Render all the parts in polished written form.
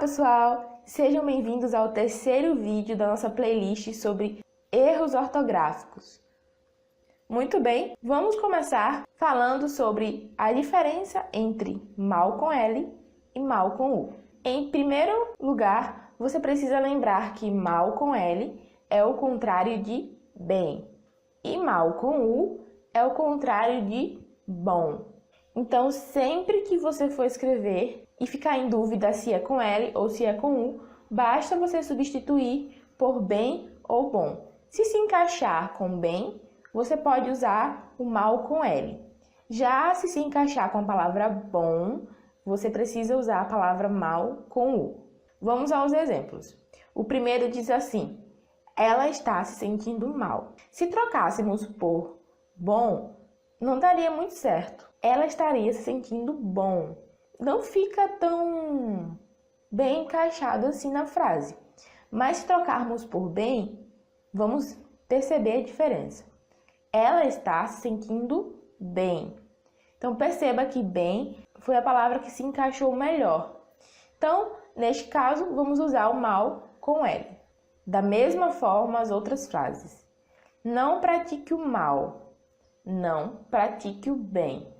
pessoal! Sejam bem-vindos ao terceiro vídeo da nossa playlist sobre erros ortográficos. Muito bem, vamos começar falando sobre a diferença entre mal com L e mal com U. Em primeiro lugar, você precisa lembrar que mal com L é o contrário de bem e mal com U é o contrário de bom. Então, sempre que você for escrever e ficar em dúvida se é com L ou se é com U, basta você substituir por bem ou bom. Se encaixar com bem, você pode usar o mal com L. Já se encaixar com a palavra bom, você precisa usar a palavra mal com U. Vamos aos exemplos. O primeiro diz assim: ela está se sentindo mal. Se trocássemos por bom, não daria muito certo. Ela estaria se sentindo bom. Não fica tão bem encaixado assim na frase. Mas se trocarmos por bem, vamos perceber a diferença. Ela está se sentindo bem. Então, perceba que bem foi a palavra que se encaixou melhor. Então, neste caso, vamos usar o mal com L. Da mesma forma, as outras frases. Não pratique o mal. Não pratique o bem.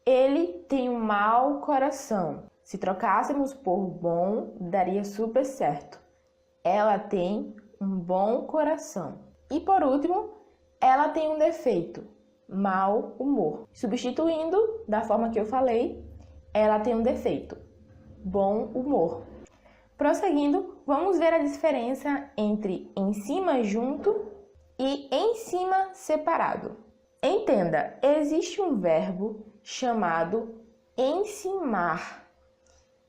Ele tem um mau coração. Se trocássemos por bom, daria super certo. Ela tem um bom coração. E por último, ela tem um defeito, mau humor. Substituindo da forma que eu falei, ela tem um defeito, bom humor. Prosseguindo, vamos ver a diferença entre em cima junto e em cima separado. Entenda, existe um verbo chamado encimar,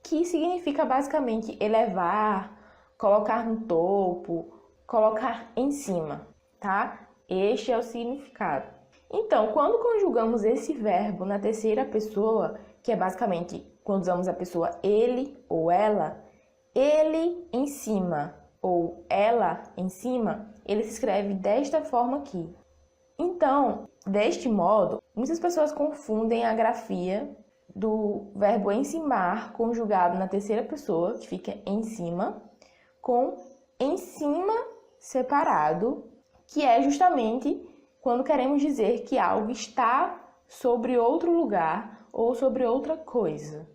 que significa basicamente elevar, colocar no topo, colocar em cima, tá? Este é o significado. Então, quando conjugamos esse verbo na terceira pessoa, que é basicamente quando usamos a pessoa ele ou ela, ele em cima ou ela em cima, ele se escreve desta forma aqui. Então, deste modo, muitas pessoas confundem a grafia do verbo encimar conjugado na terceira pessoa, que fica em cima, com em cima separado, que é justamente quando queremos dizer que algo está sobre outro lugar ou sobre outra coisa.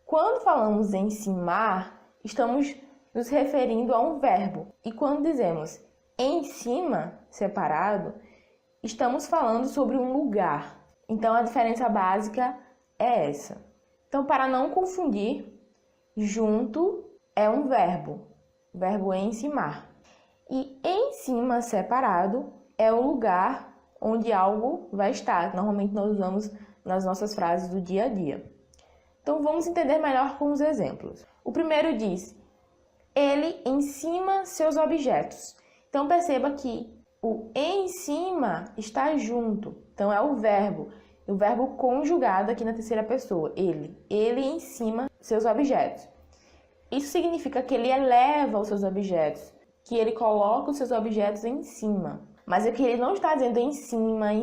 Quando falamos encimar, estamos nos referindo a um verbo. E quando dizemos em cima separado, estamos falando sobre um lugar. Então, a diferença básica é essa. Então, para não confundir, junto é um verbo encimar. E em cima separado é o lugar onde algo vai estar. Normalmente nós usamos nas nossas frases do dia a dia. Então, vamos entender melhor com os exemplos. O primeiro diz: ele encima seus objetos. Então, perceba que o em cima está junto, então é o verbo conjugado aqui na terceira pessoa, ele em cima seus objetos. Isso significa que ele eleva os seus objetos, que ele coloca os seus objetos em cima. Mas aqui ele não está dizendo em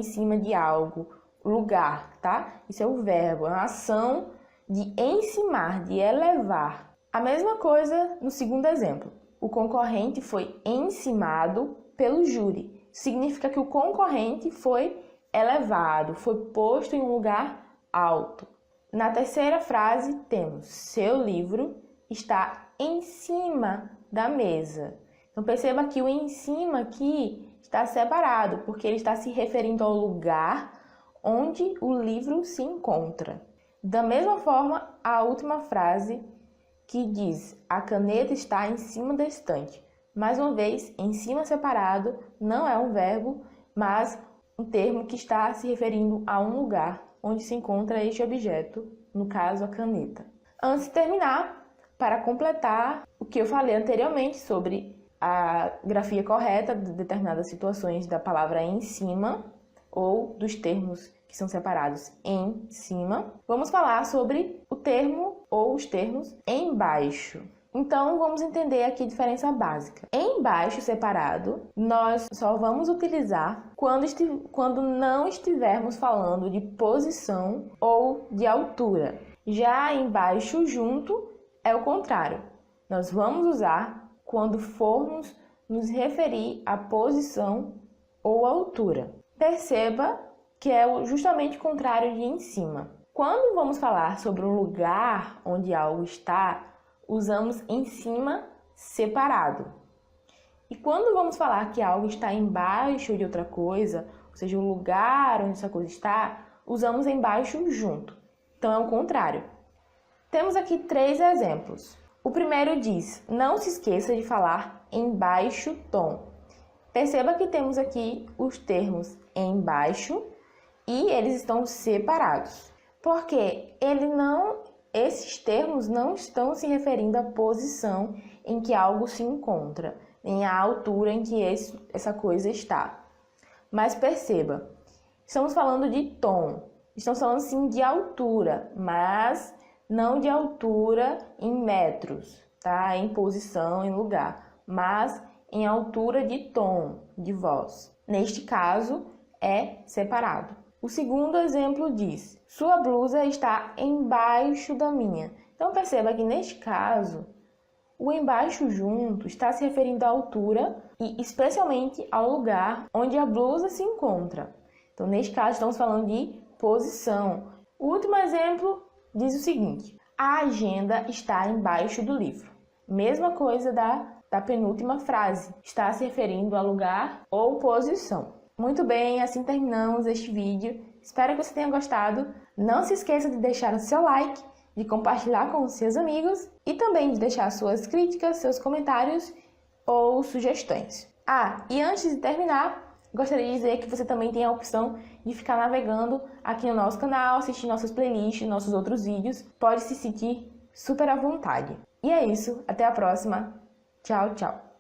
cima de algo, lugar, tá? Isso é o verbo, é uma ação de encimar, de elevar. A mesma coisa no segundo exemplo. O concorrente foi encimado pelo júri. Significa que o concorrente foi elevado, foi posto em um lugar alto. Na terceira frase temos: seu livro está em cima da mesa. Então perceba que o em cima aqui está separado, porque ele está se referindo ao lugar onde o livro se encontra. Da mesma forma, a última frase que diz: a caneta está em cima da estante. Mais uma vez, em cima separado não é um verbo, mas um termo que está se referindo a um lugar onde se encontra este objeto, no caso a caneta. Antes de terminar, para completar o que eu falei anteriormente sobre a grafia correta de determinadas situações da palavra em cima ou dos termos que são separados em cima, vamos falar sobre o termo ou os termos embaixo. Então, vamos entender aqui a diferença básica. Embaixo separado, nós só vamos utilizar quando não estivermos falando de posição ou de altura. Já embaixo junto é o contrário. nós vamos usar quando formos nos referir à posição ou altura. Perceba que é justamente o contrário de em cima. Quando vamos falar sobre o lugar onde algo está, usamos em cima separado. E quando vamos falar que algo está embaixo de outra coisa, ou seja, o lugar onde essa coisa está, usamos embaixo junto. Então é o contrário. Temos aqui 3 exemplos. O primeiro diz: não se esqueça de falar em baixo tom. Perceba que temos aqui os termos em baixo e eles estão separados. Porque esses termos não estão se referindo à posição em que algo se encontra, nem à altura em que essa coisa está. Mas perceba, estamos falando de tom, estamos falando sim de altura, mas não de altura em metros, tá? Em posição, em lugar, mas em altura de tom, de voz. Neste caso, é separado. O segundo exemplo diz: sua blusa está embaixo da minha. Então perceba que neste caso, o embaixo junto está se referindo à altura e especialmente ao lugar onde a blusa se encontra. Então neste caso estamos falando de posição. O último exemplo diz o seguinte: a agenda está embaixo do livro. Mesma coisa da penúltima frase, está se referindo a lugar ou posição. Muito bem, assim terminamos este vídeo. Espero que você tenha gostado. Não se esqueça de deixar o seu like, de compartilhar com os seus amigos e também de deixar suas críticas, seus comentários ou sugestões. E antes de terminar, gostaria de dizer que você também tem a opção de ficar navegando aqui no nosso canal, assistir nossas playlists, nossos outros vídeos. Pode se sentir super à vontade. E é isso, até a próxima. Tchau, tchau.